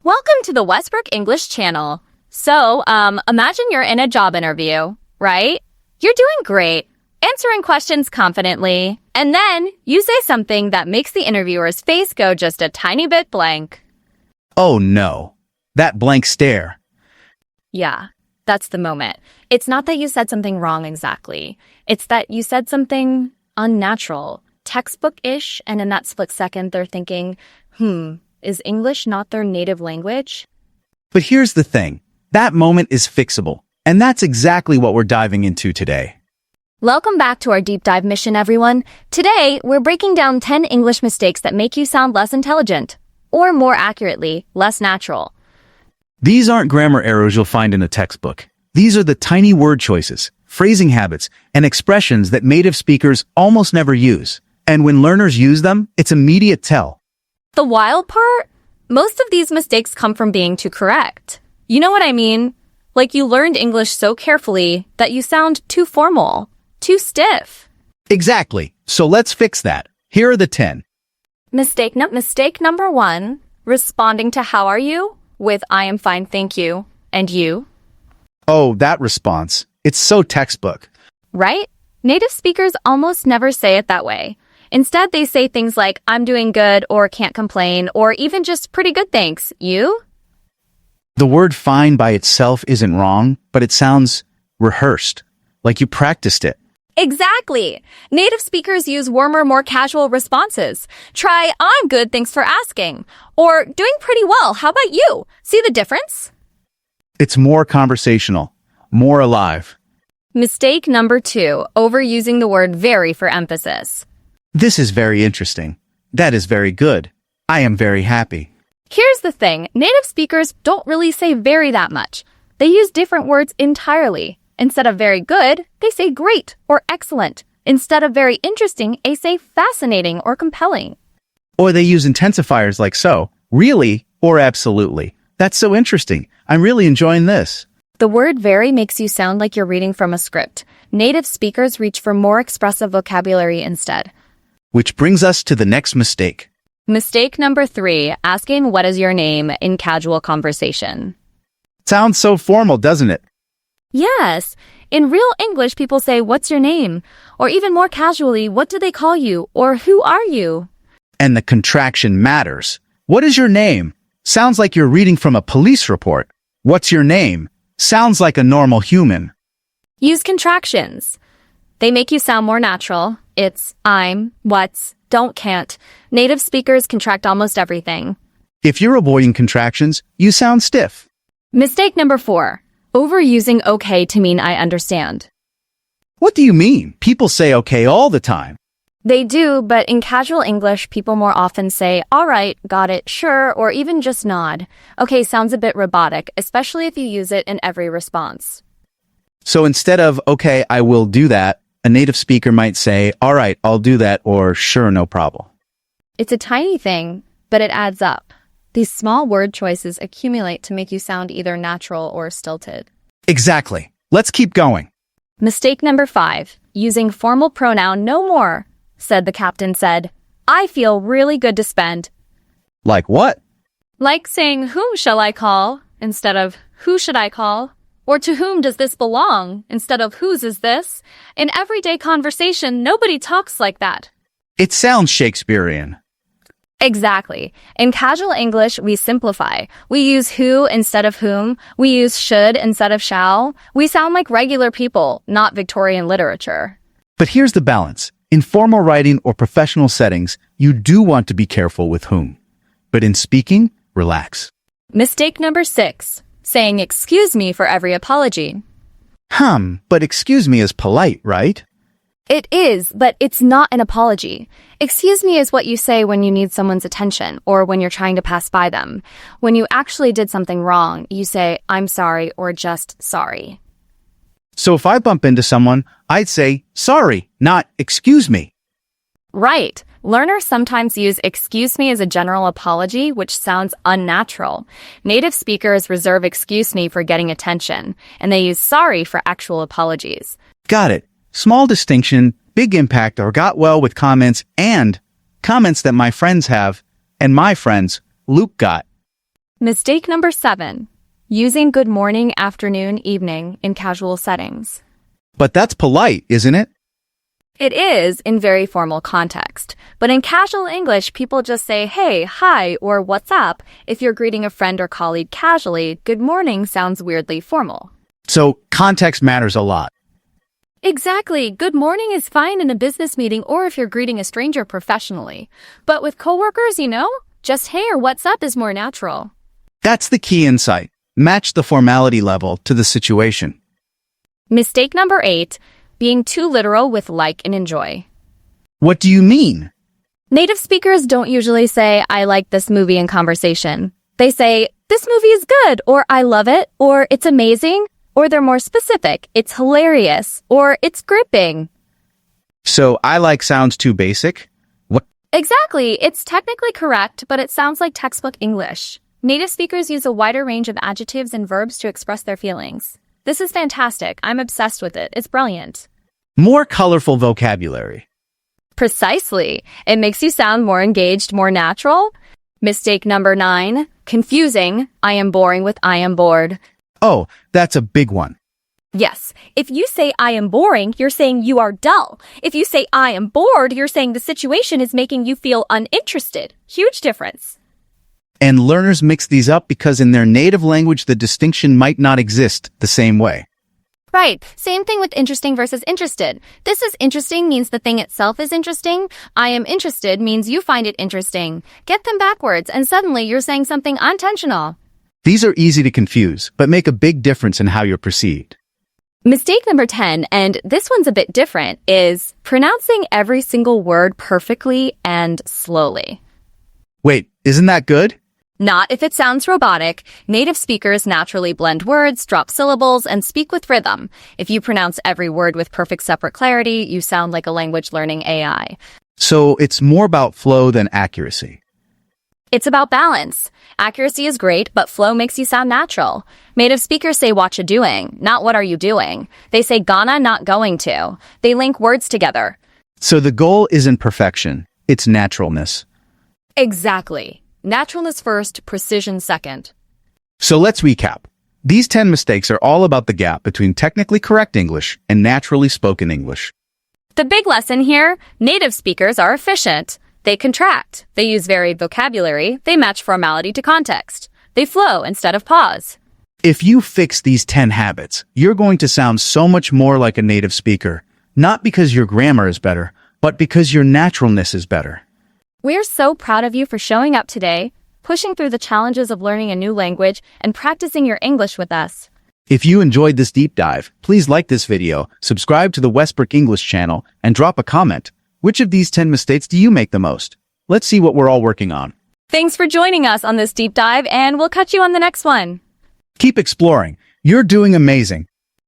Welcome to the Westbrook English channel. So, imagine you're in a job interview, right? You're doing great, answering questions confidently, and then you say something that makes the interviewer's face go just a tiny bit blank. Oh no, that blank stare. Yeah, that's the moment. It's not that you said something wrong exactly. It's that you said something unnatural, textbook-ish, and in that split second they're thinking, is English not their native language? But here's the thing, that moment is fixable, and that's exactly what we're diving into today. Welcome back to our deep dive mission, everyone. Today, we're breaking down 10 English mistakes that make you sound less intelligent, or more accurately, less natural. These aren't grammar errors you'll find in a textbook. These are the tiny word choices, phrasing habits, and expressions that native speakers almost never use. And when learners use them, it's immediate tell. The wild part? Most of these mistakes come from being too correct. You know what I mean? Like you learned English so carefully that you sound too formal, too stiff. Exactly. So let's fix that. Here are the 10. Mistake number 1, responding to how are you with I am fine, thank you, and you. Oh, that response. It's so textbook. Right? Native speakers almost never say it that way. Instead, they say things like, I'm doing good, or can't complain, or even just pretty good thanks. You? The word fine by itself isn't wrong, but it sounds rehearsed, like you practiced it. Exactly. Native speakers use warmer, more casual responses. Try, I'm good, thanks for asking. Or, doing pretty well, how about you? See the difference? It's more conversational, more alive. Mistake number 2, overusing the word very for emphasis. This is very interesting. That is very good. I am very happy. Here's the thing. Native speakers don't really say very that much. They use different words entirely. Instead of very good, they say great or excellent. Instead of very interesting, they say fascinating or compelling. Or they use intensifiers like so, really or absolutely. That's so interesting. I'm really enjoying this. The word very makes you sound like you're reading from a script. Native speakers reach for more expressive vocabulary instead. Which brings us to the next mistake. Mistake number 3, asking what is your name in casual conversation. Sounds so formal, doesn't it? Yes. In real English, people say, what's your name? Or even more casually, what do they call you? Or who are you? And the contraction matters. What is your name? Sounds like you're reading from a police report. What's your name? Sounds like a normal human. Use contractions. They make you sound more natural. It's, I'm, what's, don't, can't. Native speakers contract almost everything. If you're avoiding contractions, you sound stiff. Mistake number 4, overusing okay to mean I understand. What do you mean? People say okay all the time. They do, but in casual English, people more often say, all right, got it, sure, or even just nod. Okay sounds a bit robotic, especially if you use it in every response. So instead of, okay, I will do that, a native speaker might say, all right, I'll do that, or sure, no problem. It's a tiny thing, but it adds up. These small word choices accumulate to make you sound either natural or stilted. Exactly. Let's keep going. Mistake number 5, using formal pronoun no more, said the captain said. I feel really good to spend. Like what? Like saying, whom shall I call, instead of who should I call? Or to whom does this belong, instead of whose is this? In everyday conversation, nobody talks like that. It sounds Shakespearean. Exactly. In casual English, we simplify. We use who instead of whom. We use should instead of shall. We sound like regular people, not Victorian literature. But here's the balance. In formal writing or professional settings, you do want to be careful with whom. But in speaking, relax. Mistake number 6, saying excuse me for every apology. But excuse me is polite, right? It is, but it's not an apology. Excuse me is what you say when you need someone's attention or when you're trying to pass by them. When you actually did something wrong, you say, I'm sorry or just sorry. So if I bump into someone, I'd say, sorry, not excuse me. Right. Learners sometimes use excuse me as a general apology, which sounds unnatural. Native speakers reserve excuse me for getting attention, and they use sorry for actual apologies. Got it. Small distinction, big impact, or got well with comments and comments that my friends have, and my friends, Luke got. Mistake number 7. Using good morning, afternoon, evening in casual settings. But that's polite, isn't it? It is in very formal context, but in casual English, people just say, hey, hi, or what's up. If you're greeting a friend or colleague casually, good morning sounds weirdly formal. So context matters a lot. Exactly. Good morning is fine in a business meeting or if you're greeting a stranger professionally. But with coworkers, just hey or what's up is more natural. That's the key insight. Match the formality level to the situation. Mistake number 8. Being too literal with like and enjoy. What do you mean? Native speakers don't usually say, I like this movie in conversation. They say, this movie is good, or I love it, or it's amazing, or they're more specific, it's hilarious, or it's gripping. So I like sounds too basic? What? Exactly. It's technically correct, but it sounds like textbook English. Native speakers use a wider range of adjectives and verbs to express their feelings. This is fantastic. I'm obsessed with it. It's brilliant. More colorful vocabulary. Precisely. It makes you sound more engaged, more natural. Mistake number 9. Confusing I am boring with I am bored. Oh, that's a big one. Yes. If you say I am boring, you're saying you are dull. If you say I am bored, you're saying the situation is making you feel uninterested. Huge difference. And learners mix these up because in their native language the distinction might not exist the same way. Right. Same thing with interesting versus interested. This is interesting means the thing itself is interesting. I am interested means you find it interesting. Get them backwards and suddenly you're saying something unintentional. These are easy to confuse, but make a big difference in how you're perceived. Mistake number 10, and this one's a bit different, is pronouncing every single word perfectly and slowly. Wait, isn't that good? Not if it sounds robotic. Native speakers naturally blend words, drop syllables, and speak with rhythm. If you pronounce every word with perfect separate clarity, you sound like a language learning AI. So it's more about flow than accuracy. It's about balance. Accuracy is great, but flow makes you sound natural. Native speakers say what you doing, not what are you doing. They say gonna, not going to. They link words together. So the goal isn't perfection, it's naturalness. Exactly. Naturalness first, precision second. So let's recap. These 10 mistakes are all about the gap between technically correct English and naturally spoken English. The big lesson here, native speakers are efficient. They contract. They use varied vocabulary. They match formality to context. They flow instead of pause. If you fix these 10 habits, you're going to sound so much more like a native speaker, not because your grammar is better, but because your naturalness is better. We're so proud of you for showing up today, pushing through the challenges of learning a new language, and practicing your English with us. If you enjoyed this deep dive, please like this video, subscribe to the Westbrook English channel, and drop a comment. Which of these 10 mistakes do you make the most? Let's see what we're all working on. Thanks for joining us on this deep dive, and we'll catch you on the next one. Keep exploring. You're doing amazing.